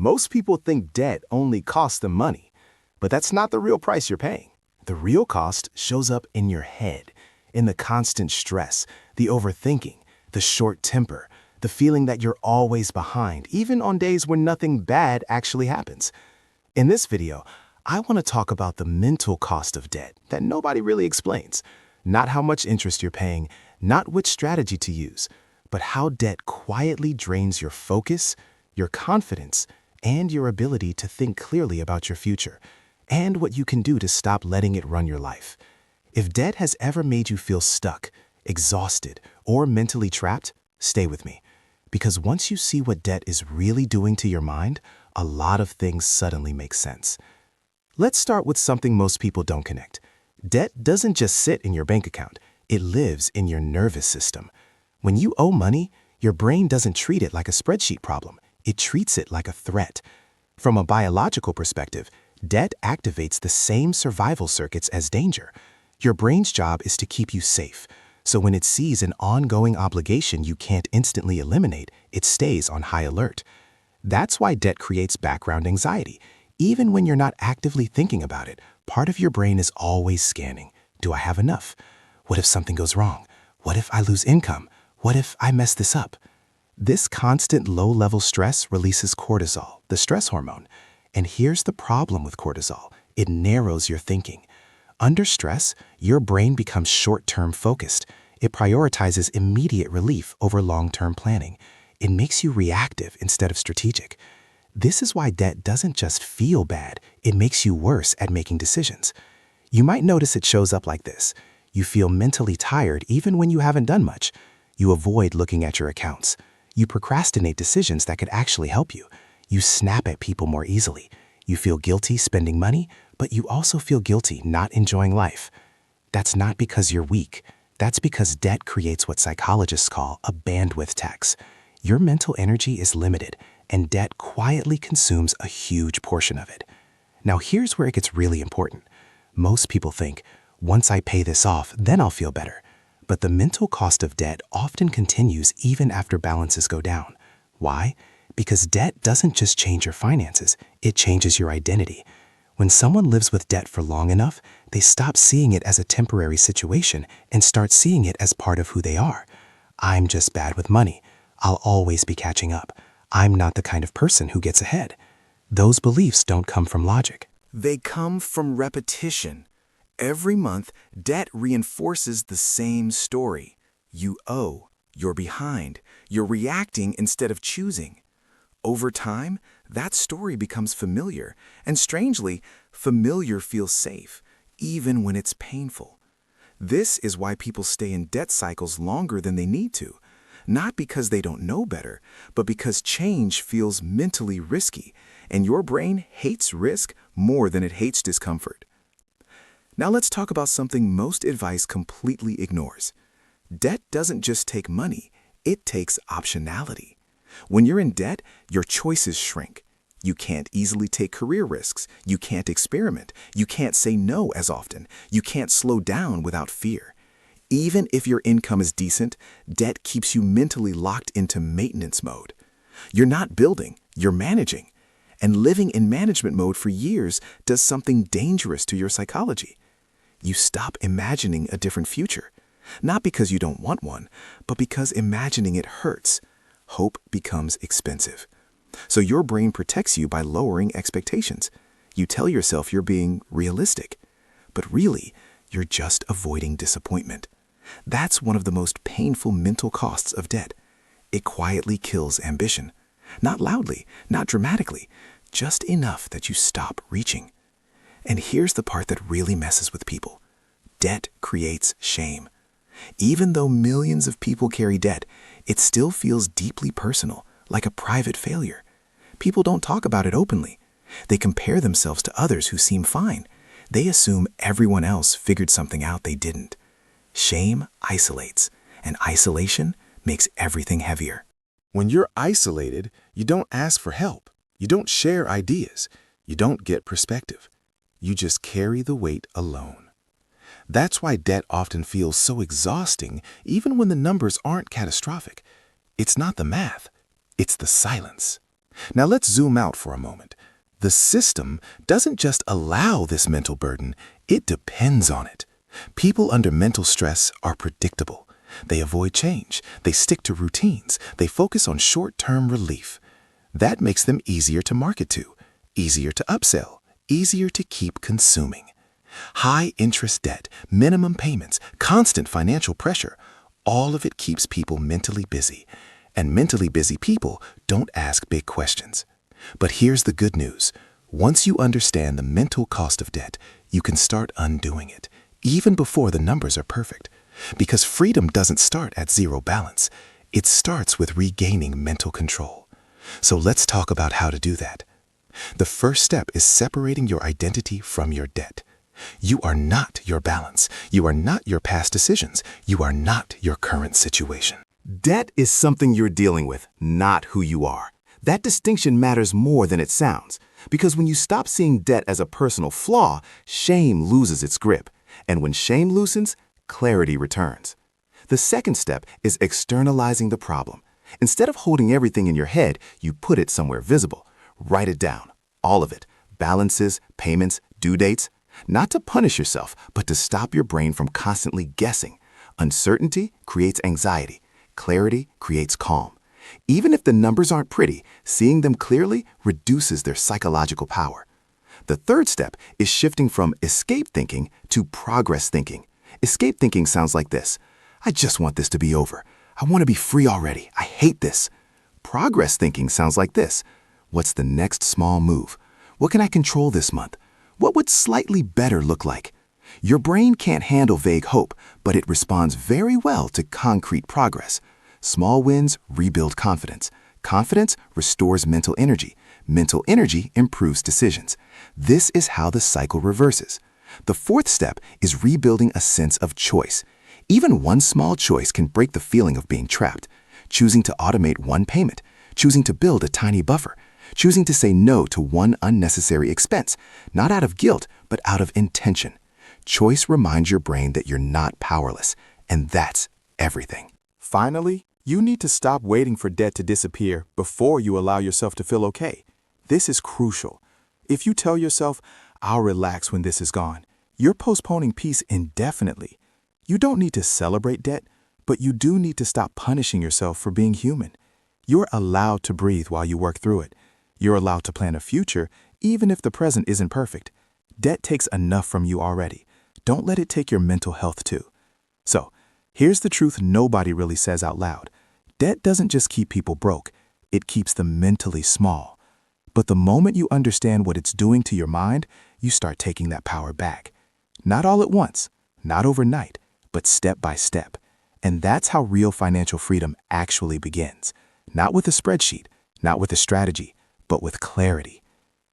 Most people think debt only costs them money, but that's not the real price you're paying. The real cost shows up in your head, in the constant stress, the overthinking, the short temper, the feeling that you're always behind, even on days when nothing bad actually happens. In this video, I want to talk about the mental cost of debt that nobody really explains. Not how much interest you're paying, not which strategy to use, but how debt quietly drains your focus, your confidence, and your ability to think clearly about your future, and what you can do to stop letting it run your life. If debt has ever made you feel stuck, exhausted, or mentally trapped, stay with me. Because once you see what debt is really doing to your mind, a lot of things suddenly make sense. Let's start with something most people don't connect. Debt doesn't just sit in your bank account, it lives in your nervous system. When you owe money, your brain doesn't treat it like a spreadsheet problem. It treats it like a threat. From a biological perspective, debt activates the same survival circuits as danger. Your brain's job is to keep you safe. So when it sees an ongoing obligation you can't instantly eliminate, it stays on high alert. That's why debt creates background anxiety. Even when you're not actively thinking about it, part of your brain is always scanning. Do I have enough? What if something goes wrong? What if I lose income? What if I mess this up? This constant low-level stress releases cortisol, the stress hormone. And here's the problem with cortisol. It narrows your thinking. Under stress, your brain becomes short-term focused. It prioritizes immediate relief over long-term planning. It makes you reactive instead of strategic. This is why debt doesn't just feel bad, it makes you worse at making decisions. You might notice it shows up like this. You feel mentally tired even when you haven't done much. You avoid looking at your accounts. You procrastinate decisions that could actually help you. You snap at people more easily. You feel guilty spending money, but you also feel guilty not enjoying life. That's not because you're weak. That's because debt creates what psychologists call a bandwidth tax. Your mental energy is limited, and debt quietly consumes a huge portion of it. Now here's where it gets really important. Most people think, once I pay this off, then I'll feel better. But the mental cost of debt often continues even after balances go down. Why? Because debt doesn't just change your finances, it changes your identity. When someone lives with debt for long enough, they stop seeing it as a temporary situation and start seeing it as part of who they are. I'm just bad with money. I'll always be catching up. I'm not the kind of person who gets ahead. Those beliefs don't come from logic. They come from repetition. Every month, debt reinforces the same story. You owe, you're behind, you're reacting instead of choosing. Over time, that story becomes familiar, and strangely, familiar feels safe, even when it's painful. This is why people stay in debt cycles longer than they need to. Not because they don't know better, but because change feels mentally risky, and your brain hates risk more than it hates discomfort. Now let's talk about something most advice completely ignores. Debt doesn't just take money, it takes optionality. When you're in debt, your choices shrink. You can't easily take career risks, you can't experiment, you can't say no as often, you can't slow down without fear. Even if your income is decent, debt keeps you mentally locked into maintenance mode. You're not building, you're managing. And living in management mode for years does something dangerous to your psychology. You stop imagining a different future. Not because you don't want one, but because imagining it hurts. Hope becomes expensive. So your brain protects you by lowering expectations. You tell yourself you're being realistic, but really, you're just avoiding disappointment. That's one of the most painful mental costs of debt. It quietly kills ambition. Not loudly, not dramatically, just enough that you stop reaching. And here's the part that really messes with people. Debt creates shame. Even though millions of people carry debt, it still feels deeply personal, like a private failure. People don't talk about it openly. They compare themselves to others who seem fine. They assume everyone else figured something out they didn't. Shame isolates, and isolation makes everything heavier. When you're isolated, you don't ask for help. You don't share ideas. You don't get perspective. You just carry the weight alone. That's why debt often feels so exhausting, even when the numbers aren't catastrophic. It's not the math, it's the silence. Now let's zoom out for a moment. The system doesn't just allow this mental burden, it depends on it. People under mental stress are predictable. They avoid change, they stick to routines, they focus on short-term relief. That makes them easier to market to, easier to upsell, easier to keep consuming. High interest debt, minimum payments, constant financial pressure, all of it keeps people mentally busy. And mentally busy people don't ask big questions. But here's the good news. Once you understand the mental cost of debt, you can start undoing it, even before the numbers are perfect. Because freedom doesn't start at zero balance. It starts with regaining mental control. So let's talk about how to do that. The first step is separating your identity from your debt. You are not your balance. You are not your past decisions. You are not your current situation. Debt is something you're dealing with, not who you are. That distinction matters more than it sounds, because when you stop seeing debt as a personal flaw, shame loses its grip. And when shame loosens, clarity returns. The second step is externalizing the problem. Instead of holding everything in your head, you put it somewhere visible. Write it down, all of it, balances, payments, due dates. Not to punish yourself, but to stop your brain from constantly guessing. Uncertainty creates anxiety. Clarity creates calm. Even if the numbers aren't pretty, seeing them clearly reduces their psychological power. The third step is shifting from escape thinking to progress thinking. Escape thinking sounds like this. I just want this to be over. I want to be free already. I hate this. Progress thinking sounds like this. What's the next small move? What can I control this month? What would slightly better look like? Your brain can't handle vague hope, but it responds very well to concrete progress. Small wins rebuild confidence. Confidence restores mental energy. Mental energy improves decisions. This is how the cycle reverses. The fourth step is rebuilding a sense of choice. Even one small choice can break the feeling of being trapped. Choosing to automate one payment, choosing to build a tiny buffer, choosing to say no to one unnecessary expense, not out of guilt, but out of intention. Choice reminds your brain that you're not powerless, and that's everything. Finally, you need to stop waiting for debt to disappear before you allow yourself to feel okay. This is crucial. If you tell yourself, I'll relax when this is gone, you're postponing peace indefinitely. You don't need to celebrate debt, but you do need to stop punishing yourself for being human. You're allowed to breathe while you work through it. You're allowed to plan a future, even if the present isn't perfect. Debt takes enough from you already. Don't let it take your mental health too. So, here's the truth nobody really says out loud. Debt doesn't just keep people broke, it keeps them mentally small. But the moment you understand what it's doing to your mind, you start taking that power back. Not all at once, not overnight, but step by step. And that's how real financial freedom actually begins. Not with a spreadsheet, not with a strategy, but with clarity.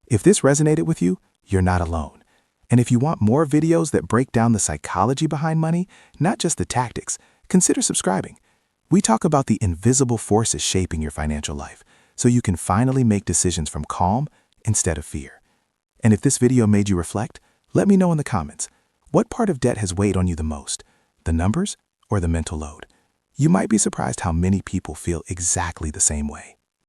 If this resonated with you, you're not alone. And if you want more videos that break down the psychology behind money, not just the tactics, consider subscribing. We talk about the invisible forces shaping your financial life, so you can finally make decisions from calm instead of fear. And if this video made you reflect, let me know in the comments. What part of debt has weighed on you the most? The numbers or the mental load? You might be surprised how many people feel exactly the same way.